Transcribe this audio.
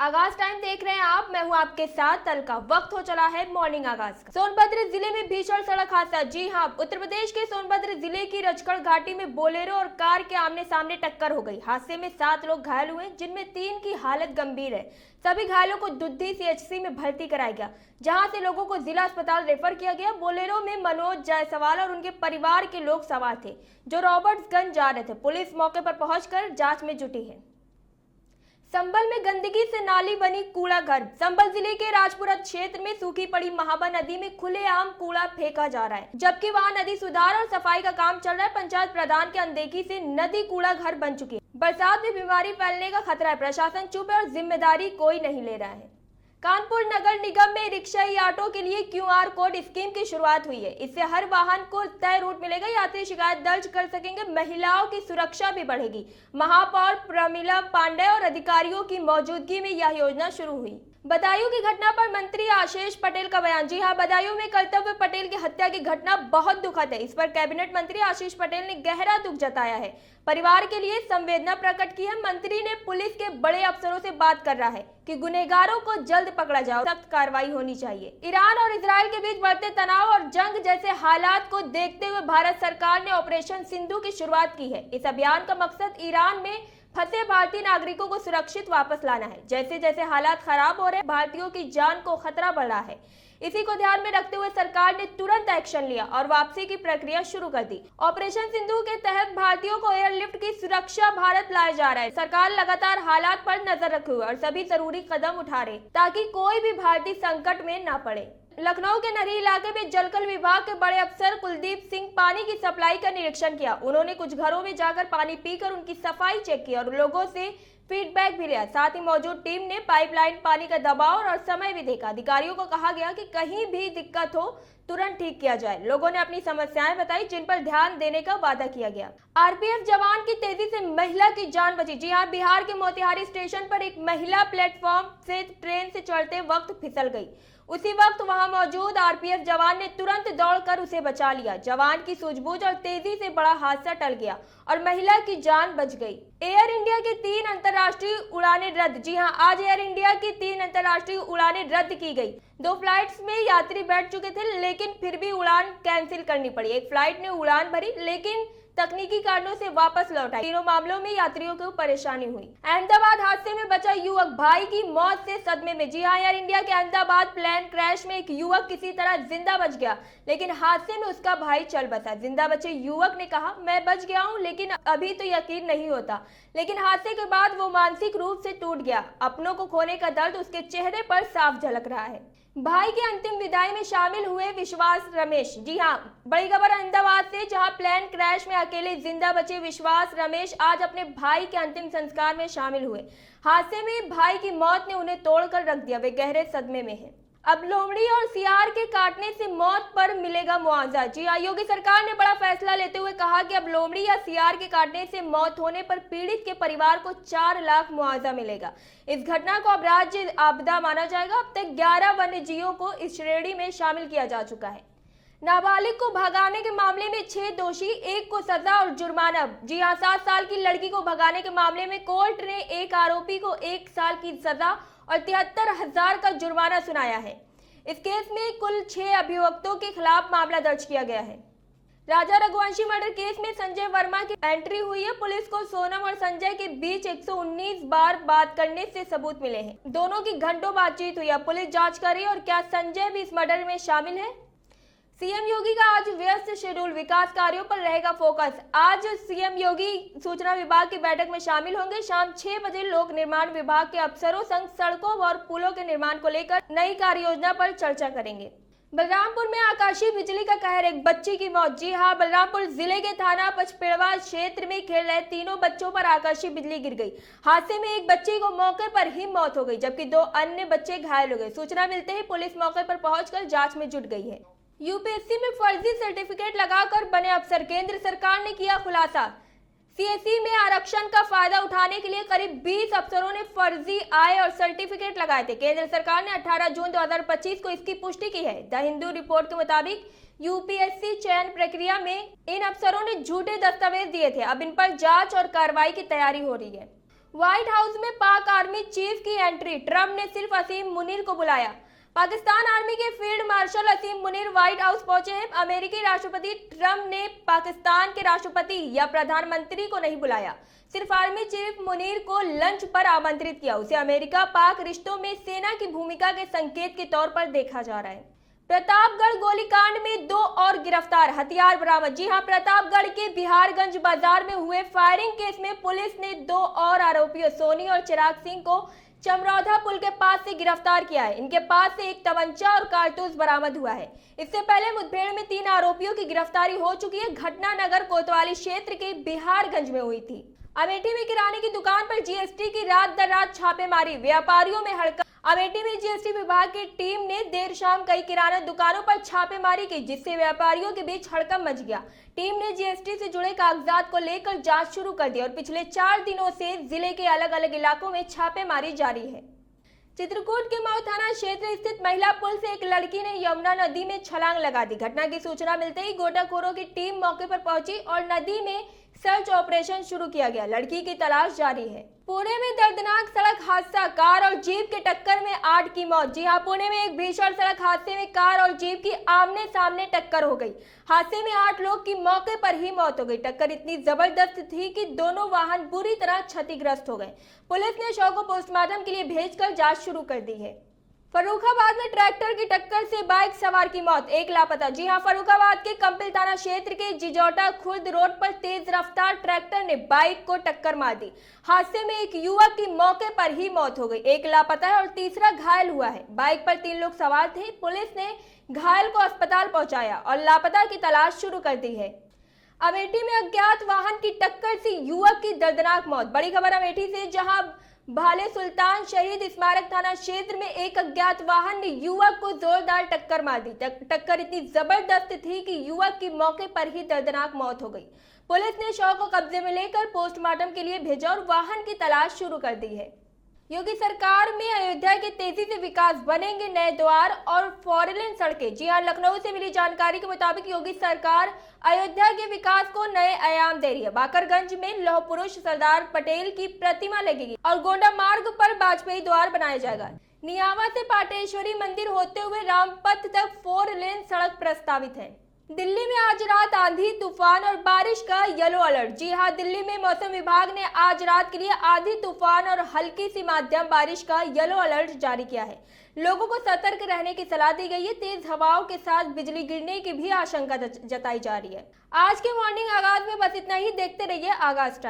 आगाज टाइम देख रहे हैं आप। मैं हूं आपके साथ तलका। वक्त हो चला है मॉर्निंग आगाज का। सोनभद्र जिले में भीषण सड़क हादसा। जी हां, उत्तर प्रदेश के सोनभद्र जिले की रजखड़ घाटी में बोलेरो और कार के आमने सामने टक्कर हो गई। हादसे में 7 लोग घायल हुए, जिनमें 3 की हालत गंभीर है। सभी घायलों को दुद्धी सीएचसी में भर्ती कराया गया, जहां से लोगों को जिला अस्पताल रेफर किया गया। बोलेरो में मनोज जायसवाल और उनके परिवार के लोग सवार थे, जो रॉबर्ट्सगंज जा रहे थे। पुलिस मौके पर पहुंचकर जांच में जुटी है। संभल में गंदगी से नाली बनी कूड़ा घर। संभल जिले के राजपुरा क्षेत्र में सूखी पड़ी महाबा नदी में खुलेआम कूड़ा फेंका जा रहा है, जबकि वहां नदी सुधार और सफाई का काम चल रहा है। पंचायत प्रधान की अनदेखी से नदी कूड़ा घर बन चुकी है। बरसात में बीमारी फैलने का खतरा है। प्रशासन चुप है और जिम्मेदारी कोई नहीं ले रहा है। कानपुर नगर निगम में रिक्शाई ऑटो के लिए QR कोड स्कीम की शुरुआत हुई है। इससे हर वाहन को तय रूट मिलेगा। यात्री शिकायत दर्ज कर सकेंगे। महिलाओं की सुरक्षा भी बढ़ेगी। महापौर प्रमिला पांडे और अधिकारियों की मौजूदगी में यह योजना शुरू हुई। बदायूं की घटना पर मंत्री आशीष पटेल का बयान। जी हां, बदायूं में कर्तव्य पटेल की हत्या की घटना बहुत दुखद है। इस पर कैबिनेट मंत्री आशीष पटेल ने गहरा दुख जताया है। परिवार के लिए संवेदना प्रकट की है। मंत्री ने पुलिस के बड़े अफसरों से बात कर रहा है कि गुनहगारों को जल्द पकड़ा जाए, सख्त कार्रवाई होनी चाहिए। ईरान और इजराइल के बीच बढ़ते तनाव और जंग जैसे हालात को देखते हुए भारत सरकार ने ऑपरेशन सिंधु की शुरुआत की है। इस अभियान का मकसद ईरान में फंसे भारतीय नागरिकों को सुरक्षित वापस लाना है। जैसे जैसे हालात खराब हो रहे हैं, भारतीयों की जान को खतरा बढ़ रहा है। इसी को ध्यान में रखते हुए सरकार ने तुरंत एक्शन लिया और वापसी की प्रक्रिया शुरू कर दी। ऑपरेशन सिंधु के तहत भारतीयों को एयरलिफ्ट की सुरक्षा भारत लाया जा रहा है। सरकार लगातार हालात पर नजर रखे हुए और सभी जरूरी कदम उठा रही, ताकि कोई भी भारतीय संकट में न पड़े। लखनऊ के नरी इलाके में जलकल विभाग के बड़े अफसर कुलदीप सिंह पानी की सप्लाई का निरीक्षण किया। उन्होंने कुछ घरों में जाकर पानी पीकर उनकी सफाई चेक की और लोगों से फीडबैक भी लिया। साथ ही मौजूद टीम ने पाइपलाइन पानी का दबाव और समय भी देखा। अधिकारियों को कहा गया कि कहीं भी दिक्कत हो तुरंत ठीक किया जाए। लोगों ने अपनी समस्याएं बताई, जिन पर ध्यान देने का वादा किया गया। आरपीएफ जवान की तेजी से महिला की जान बची। जी हां, बिहार के मोतिहारी स्टेशन पर एक महिला प्लेटफॉर्म से ट्रेन से चढ़ते वक्त फिसल गई। उसी वक्त वहां मौजूद आरपीएफ जवान ने तुरंत दौड़कर उसे बचा लिया। जवान की सूझबूझ और तेजी से बड़ा हादसा टल गया और महिला की जान बच गई। एयर इंडिया की 3 अंतर्राष्ट्रीय उड़ानें रद्द। जी हां, आज एयर इंडिया की 3 अंतर्राष्ट्रीय उड़ानें रद्द की गई। 2 फ्लाइट्स में यात्री बैठ चुके थे, लेकिन फिर भी उड़ान कैंसिल करनी पड़ी। एक फ्लाइट ने उड़ान भरी, लेकिन तकनीकी कारणों से वापस लौट आई। तीनों मामलों में यात्रियों को परेशानी हुई। अहमदाबाद हादसे में बचा युवक भाई की मौत से सदमे में। जी हां, एयर इंडिया के अहमदाबाद प्लेन क्रैश में एक युवक किसी तरह जिंदा बच गया, लेकिन हादसे में उसका भाई चल बसा। जिंदा बचे युवक ने कहा, मैं बच गया हूं, लेकिन अभी तो यकीन नहीं होता, लेकिन हादसे के बाद वो मानसिक रूप से टूट गया। अपनों को खोने का दर्द उसके चेहरे पर साफ झलक रहा है। भाई की अंतिम विदाई में शामिल हुए विश्वास रमेश। जी हां, बड़ी खबर अहमदाबाद से, जहां प्लेन क्रैश में अकेले जिंदा बचे विश्वास रमेश आज अपने भाई के अंतिम संस्कार में शामिल हुए। हादसे में भाई की मौत ने उन्हें तोड़कर रख दिया। वे गहरे सदमे में हैं। अब लोमड़ी और सियार के काटने से मौत पर मिलेगा मुआवजा। जी हां, योगी सरकार ने बड़ा फैसला लेते हुए कहा कि अब लोमड़ी या सियार के काटने से मौत होने पर पीड़ित के परिवार को 4 लाख मुआवजा मिलेगा। इस घटना को अब राज्य आपदा माना जाएगा। अब तक 11 वन्य जीवों को इस श्रेणी में शामिल किया जा चुका है। नाबालिग को भगाने के मामले में 6 दोषी, 1 को सजा और जुर्माना। जी हां, 7 साल की लड़की को भगाने के मामले में कोर्ट ने एक आरोपी को 1 साल की सजा और 73,000 का जुर्माना सुनाया है। इस केस में कुल 6 अभियुक्तों के खिलाफ मामला दर्ज किया गया है। राजा रघुवंशी मर्डर केस में संजय वर्मा की एंट्री हुई है। पुलिस को सोनम और संजय के बीच 119 बार बात करने से सबूत मिले हैं। दोनों की घंटों बातचीत हुई है। पुलिस जांच कर रही है और क्या संजय भी इस मर्डर में शामिल है। सीएम योगी का आज व्यस्त शेड्यूल, विकास कार्यों पर रहेगा फोकस। आज सीएम योगी सूचना विभाग की बैठक में शामिल होंगे। शाम 6 बजे लोक निर्माण विभाग के अफसरों संग सड़कों और पुलों के निर्माण को लेकर नई कार्य योजना पर चर्चा करेंगे। बलरामपुर में आकाशीय बिजली का कहर, एक बच्ची की मौत। जी हां, बलरामपुर जिले के थाना पचपेड़वा क्षेत्र में खेल रहे 3 बच्चों पर आकाशीय बिजली गिर गई। हादसे में एक बच्ची को मौके पर ही मौत हो गई, जबकि 2 अन्य बच्चे घायल हो गए। सूचना मिलते ही पुलिस मौके पर पहुंचकर जांच में जुट गई है। यूपीएससी में फर्जी सर्टिफिकेट लगाकर बने अफसर, केंद्र सरकार ने किया खुलासा। सीएससी में आरक्षण का फायदा उठाने के लिए करीब 20 अफसरों ने फर्जी आय और सर्टिफिकेट लगाए थे। केंद्र सरकार ने 18 जून 2025 को इसकी पुष्टि की है। द हिंदू रिपोर्ट के मुताबिक यूपीएससी चयन प्रक्रिया में इन अफसरों ने झूठे दस्तावेज दिए थे। अब इन पर जांच और कार्रवाई की तैयारी हो रही है। व्हाइट हाउस में पाक आर्मी चीफ की एंट्री, ट्रंप ने सिर्फ असीम मुनीर को बुलाया। पाकिस्तान आर्मी के फील्ड मार्शल असीम मुनीर व्हाइट हाउस पहुंचे हैं। अमेरिकी राष्ट्रपति ट्रंप ने पाकिस्तान के राष्ट्रपति या प्रधानमंत्री को नहीं बुलाया, सिर्फ आर्मी चीफ मुनीर को लंच पर आमंत्रित किया। उसे अमेरिका पाक रिश्तों में सेना की भूमिका के संकेत के तौर पर देखा जा रहा है। प्रतापगढ़ गोलीकांड में 2 और गिरफ्तार, हथियार बरामद। जी हां, प्रतापगढ़ के बिहारगंज बाजार में हुए फायरिंग केस में पुलिस ने 2 और आरोपियों सोनी और चिराग सिंह को चमरौधा पुल के पास से गिरफ्तार किया है। इनके पास से एक तमंचा और कारतूस बरामद हुआ है। इससे पहले मुठभेड़ में 3 आरोपियों की गिरफ्तारी हो चुकी है। घटना नगर कोतवाली क्षेत्र के बिहारगंज में हुई थी। अमेठी में किराने की दुकान पर जीएसटी की रात दर रात छापेमारी, व्यापारियों में हड़कंप। अमेठी में जीएसटी विभाग की टीम ने देर शाम कई किराना दुकानों पर छापेमारी की, जिससे व्यापारियों के बीच हड़कंप मच गया। टीम ने जीएसटी से जुड़े कागजात को लेकर जांच शुरू कर दी और पिछले 4 दिनों से जिले के अलग अलग इलाकों में छापेमारी जारी है। चित्रकूट के मऊ थाना क्षेत्र स्थित महिला पुल से एक लड़की ने यमुना नदी में छलांग लगा दी। घटना की सूचना मिलते ही गोताखोरों की टीम मौके पर पहुंची और नदी में सर्च ऑपरेशन शुरू किया गया। लड़की की तलाश जारी है। पुणे में दर्दनाक सड़क हादसा, कार और जीप के टक्कर में 8 की मौत। जी हां, पुणे में एक भीषण सड़क हादसे में कार और जीप की आमने सामने टक्कर हो गई। हादसे में 8 लोग की मौके पर ही मौत हो गई। टक्कर इतनी जबरदस्त थी कि दोनों वाहन बुरी तरह क्षतिग्रस्त हो गए। पुलिस ने शव को पोस्टमार्टम के लिए भेजकर जांच शुरू कर दी है। फर्रुखाबाद में ट्रैक्टर की टक्कर से बाइक सवार की मौत, एक लापता। जी हां, फर्रुखाबाद के कंपिल थाना क्षेत्र के जिजौटा खुर्द रोड पर तेज रफ्तार ट्रैक्टर ने बाइक को टक्कर मार दी। हादसे में एक युवक की मौके पर ही मौत हो गई, एक लापता है और तीसरा घायल हुआ है। बाइक पर 3 लोग सवार थे। पुलिस ने घायल को अस्पताल पहुंचाया और लापता की तलाश शुरू कर दी है। अमेठी में अज्ञात वाहन की टक्कर से युवक की दर्दनाक मौत। बड़ी खबर अमेठी से, जहां भाले सुल्तान शहीद स्मारक थाना क्षेत्र में एक अज्ञात वाहन ने युवक को जोरदार टक्कर मार दी। टक्कर इतनी जबरदस्त थी कि युवक की मौके पर ही दर्दनाक मौत हो गई। पुलिस ने शव को कब्जे में लेकर पोस्टमार्टम के लिए भेजा और वाहन की तलाश शुरू कर दी है। योगी सरकार में अयोध्या के तेजी से विकास, बनेंगे नए द्वार और 4 लेन सड़कें। जी हां, लखनऊ से मिली जानकारी के मुताबिक योगी सरकार अयोध्या के विकास को नए आयाम दे रही है। बाकरगंज में लौह पुरुष सरदार पटेल की प्रतिमा लगेगी और गोंडा मार्ग पर वाजपेयी द्वार बनाया जाएगा। नियावा से पाटेश्वरी मंदिर होते हुए रामपथ तक 4 लेन सड़क प्रस्तावित है। दिल्ली में आज रात आंधी तूफान और बारिश का येलो अलर्ट। जी हां, दिल्ली में मौसम विभाग ने आज रात के लिए आंधी तूफान और हल्की सी मध्यम बारिश का येलो अलर्ट जारी किया है। लोगों को सतर्क रहने की सलाह दी गई है। तेज हवाओं के साथ बिजली गिरने की भी आशंका जताई जा रही है। आज के मॉर्निंग आगाज में बस इतना ही। देखते रहिए आगाज टाइम।